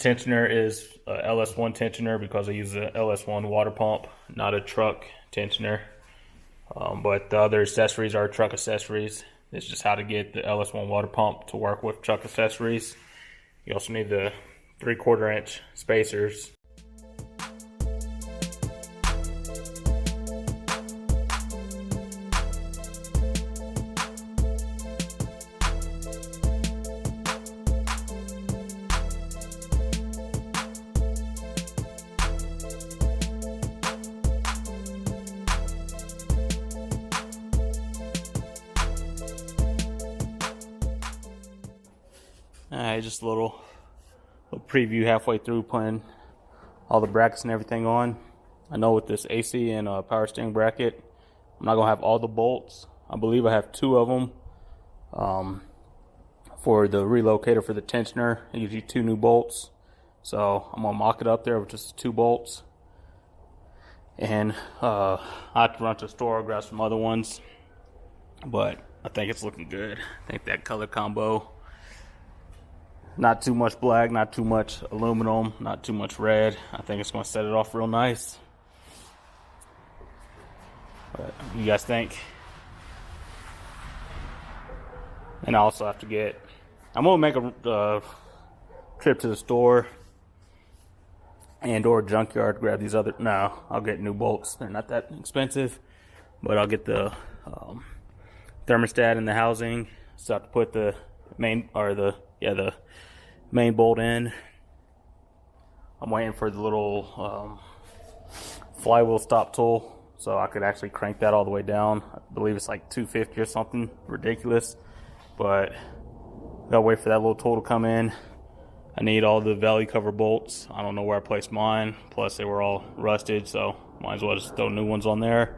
tensioner is a LS1 tensioner because I use a LS1 water pump, not a truck tensioner. But the other accessories are truck accessories. It's just how to get the LS1 water pump to work with truck accessories. You also need the 3/4 inch spacers. Alright, just a little preview halfway through, putting all the brackets and everything on. I know with this AC and power steering bracket, I'm not going to have all the bolts. I believe I have 2 of them for the relocator for the tensioner. Usually 2 new bolts. So I'm going to mock it up there with just 2 bolts. And I have to run to the store, grab some other ones. But I think it's looking good. I think that color combo, not too much black, not too much aluminum, not too much red. I think it's going to set it off real nice. What you guys think? And I also have to get, I'm going to make a trip to the store and or junkyard to grab these other, no, I'll get new bolts. They're not that expensive, but I'll get the thermostat in the housing. So I have to put the main, or the main bolt in. I'm waiting for the little flywheel stop tool so I could actually crank that all the way down. I believe it's like 250 or something ridiculous, but gotta wait for that little tool to come in. I need all the valley cover bolts. I don't know where I placed mine, plus they were all rusted, so might as well just throw new ones on there.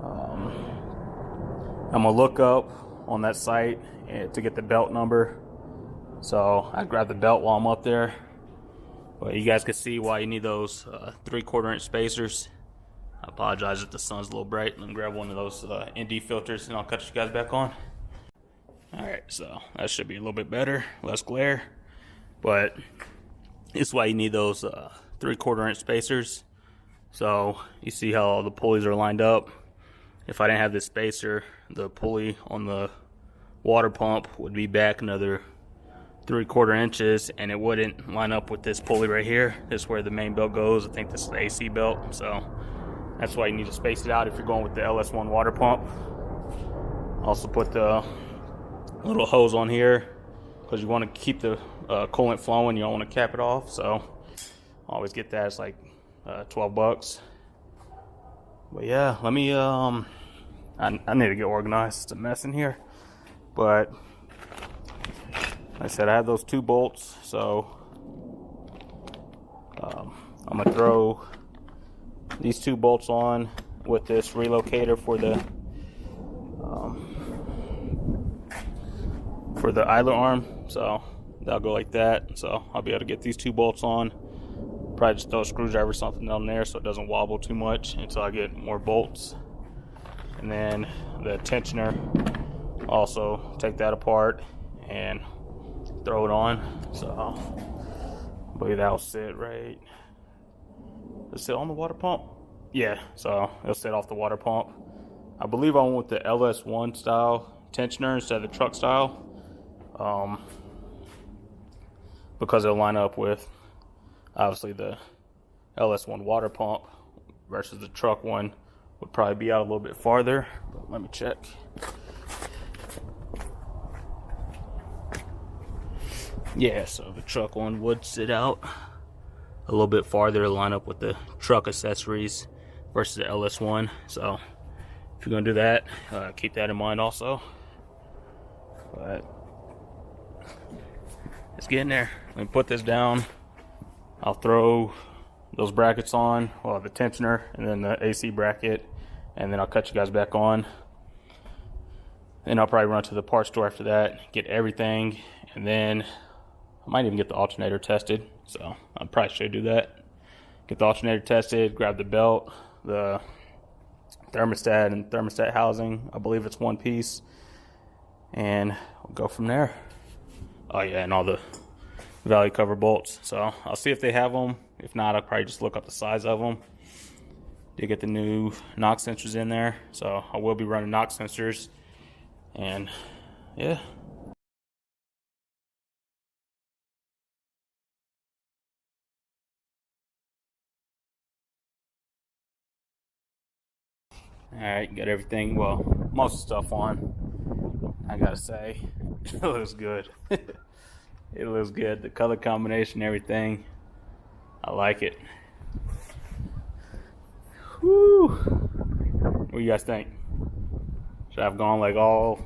I'm gonna look up on that site to get the belt number. So I grab the belt while I'm up there. But you guys can see why you need those 3/4 inch spacers. I apologize if the sun's a little bright. Let me grab one of those ND filters and I'll cut you guys back on. Alright, so that should be a little bit better, less glare. But it's why you need those 3/4 inch spacers. So you see how all the pulleys are lined up. If I didn't have this spacer, the pulley on the water pump would be back another 3/4 inches and it wouldn't line up with this pulley right here. This is where the main belt goes. I think this is the AC belt, so that's why you need to space it out if you're going with the LS1 water pump. Also put the little hose on here because you want to keep the coolant flowing. You don't want to cap it off, so always get that. It's like 12 bucks. But yeah, let me I need to get organized. It's a mess in here, but like I said, I have those 2 bolts, so I'm gonna throw these 2 bolts on with this relocator for the idler arm. So that'll go like that. So I'll be able to get these 2 bolts on. Probably just throw a screwdriver or something down there so it doesn't wobble too much until I get more bolts. And then the tensioner, also take that apart and throw it on. So I believe that'll sit right. Does it sit on the water pump? Yeah, so it'll sit off the water pump. I believe I went with the LS1 style tensioner instead of the truck style, because it'll line up with obviously the LS1 water pump versus the truck one would probably be out a little bit farther. But let me check. Yeah, so the truck one would sit out a little bit farther to line up with the truck accessories versus the LS1. So if you're gonna do that, keep that in mind also. But let's get in there. Let me put this down. I'll throw those brackets on, well, the tensioner and then the AC bracket, and then I'll cut you guys back on. And I'll probably run to the parts store after that, get everything, and then I might even get the alternator tested. So I probably should do that. Get the alternator tested, grab the belt, the thermostat and thermostat housing. I believe it's one piece, and we'll go from there. Oh yeah, and all the valley cover bolts. So I'll see if they have them. If not, I'll probably just look up the size of them. Did get the new knock sensors in there, so I will be running knock sensors. And yeah. Alright, got everything, well, most of the stuff on. I gotta say, it looks good. It looks good. The color combination, everything. I like it. Whew. What do you guys think? Should I have gone like all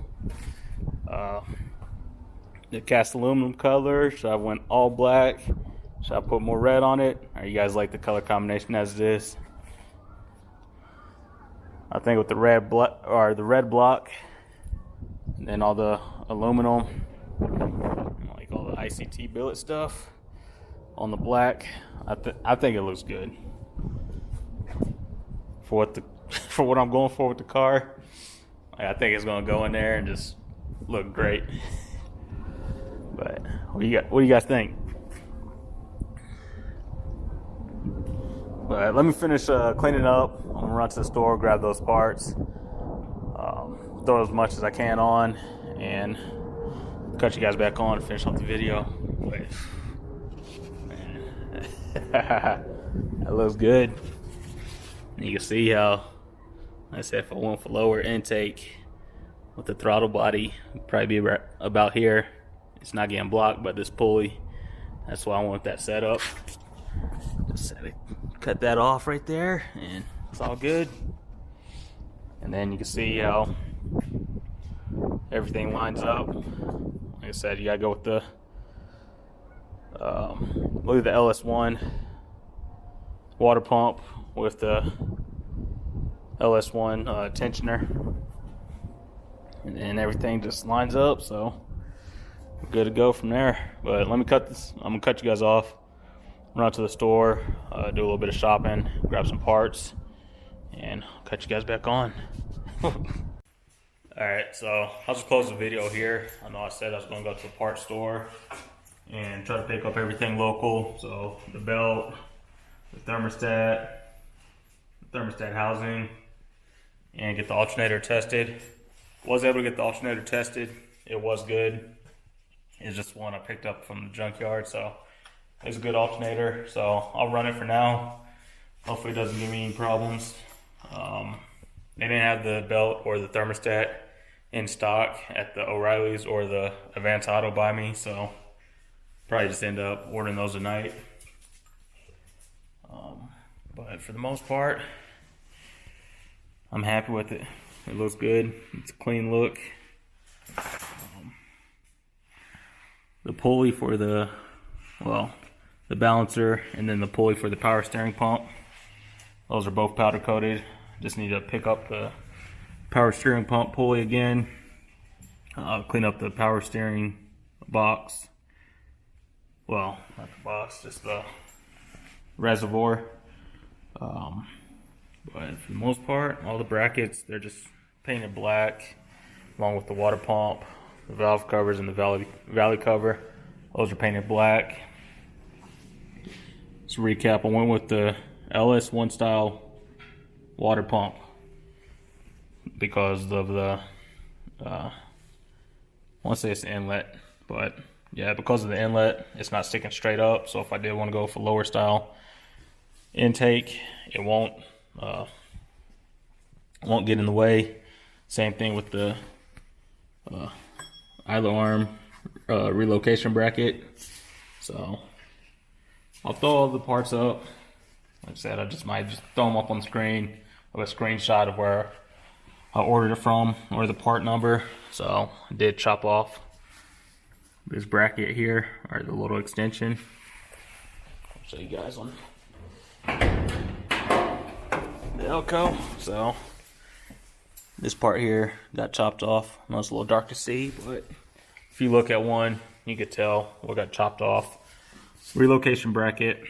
the cast aluminum color? Should I have went all black? Should I put more red on it? Or you guys like the color combination as it is? I think with the red block and then all the aluminum, like all the ICT billet stuff on the black, I think it looks good for what I'm going for with the car. I think it's gonna go in there and just look great. But what do you guys think? But let me finish cleaning up. I'm gonna run to the store, grab those parts, throw as much as I can on, and cut you guys back on and finish off the video. But, man, that looks good. And you can see how, like I said, if I went for lower intake with the throttle body, it'd probably be about here. It's not getting blocked by this pulley. That's why I want that set up. Just had to cut that off right there, and it's all good. And then you can see how everything lines up. Like I said, you gotta go with the look at the LS1 water pump with the LS1 tensioner, and then everything just lines up, so we're good to go from there. But let me cut this. I'm gonna cut you guys off, run out to the store, do a little bit of shopping, grab some parts, and I'll cut you guys back on. Alright, so I'll just close the video here. I know I said I was going to go to the parts store and try to pick up everything local. So the belt, the thermostat housing, and get the alternator tested. Was able to get the alternator tested. It was good. It's just one I picked up from the junkyard, so it's a good alternator. So I'll run it for now. Hopefully it doesn't give me any problems. They didn't have the belt or the thermostat in stock at the O'Reilly's or the Advance Auto by me, so probably just end up ordering those tonight. But for the most part, I'm happy with it. It looks good. It's a clean look. The pulley for the balancer, and then the pulley for the power steering pump, those are both powder coated. Just need to pick up the power steering pump pulley again, clean up the power steering box. Well, not the box, just the reservoir. But for the most part, all the brackets, they're just painted black, along with the water pump, the valve covers, and the valley cover. Those are painted black. To recap, I went with the LS1 style water pump because of the I want to say it's the inlet, but yeah, because of the inlet, it's not sticking straight up. So if I did want to go for lower style intake, it won't get in the way. Same thing with the idler arm relocation bracket. So I'll throw all the parts up. Like I said, I might just throw them up on the screen with a screenshot of where I ordered it from or the part number. So I did chop off this bracket here, or the little extension. I'll show you guys on the Elco. So this part here got chopped off. I know it's a little dark to see, but if you look at one, you could tell what got chopped off. Relocation bracket.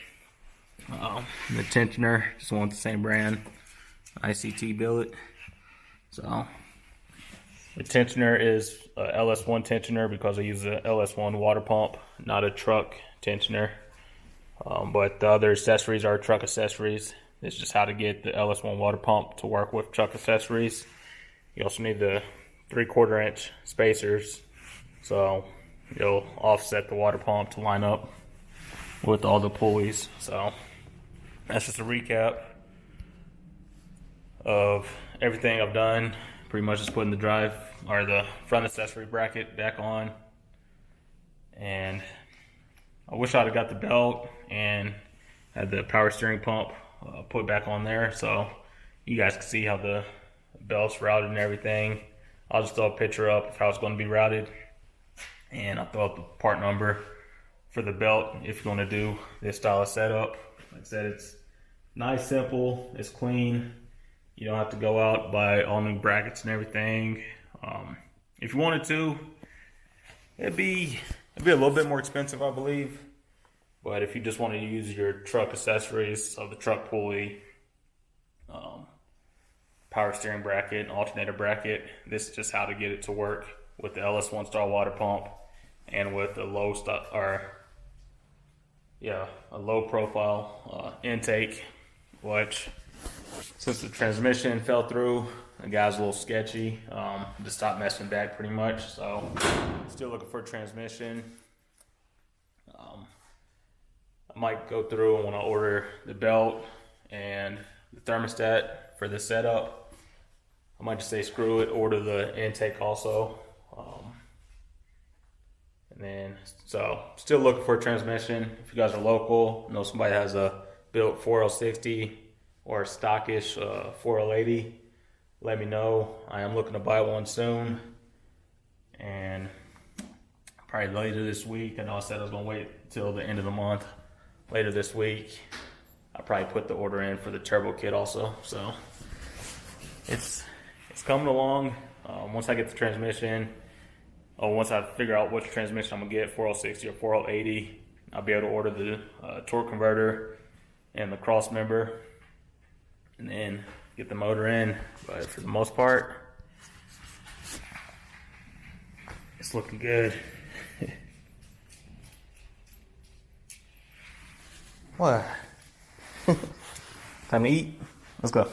The tensioner, just want the same brand, ICT billet. So the tensioner is a LS1 tensioner because I use the LS1 water pump, not a truck tensioner. But the other accessories are truck accessories. It's just how to get the LS1 water pump to work with truck accessories. You also need the 3/4 inch spacers, so you'll offset the water pump to line up with all the pulleys. So that's just a recap of everything I've done. Pretty much just putting the drive or the front accessory bracket back on, and I wish I'd have got the belt and had the power steering pump put back on there so you guys can see how the belt's routed and everything. I'll just throw a picture up of how it's going to be routed, and I'll throw up the part number for the belt if you want to do this style of setup. Like I said, it's nice, simple, it's clean. You don't have to go out buy all new brackets and everything. If you wanted to, it'd be a little bit more expensive, I believe. But if you just want to use your truck accessories, so the truck pulley, power steering bracket, alternator bracket, this is just how to get it to work with the LS1 style water pump and with a low profile intake, which since the transmission fell through, the guy's a little sketchy. Just stopped messing back pretty much. So still looking for a transmission. I might go through and when I order the belt and the thermostat for the setup, I might just say screw it, order the intake also. And then, so still looking for a transmission. If you guys are local, know somebody has a built 4L60 or a stockish 4L80, let me know. I am looking to buy one soon, and probably later this week. I know I said I was gonna wait till the end of the month. Later this week, I'll probably put the order in for the turbo kit also. So it's coming along. Once I get the transmission, once I figure out which transmission I'm gonna get, 4L60 or 4L80, I'll be able to order the torque converter and the cross member, and then get the motor in. But for the most part, it's looking good. What? Time to eat? Let's go.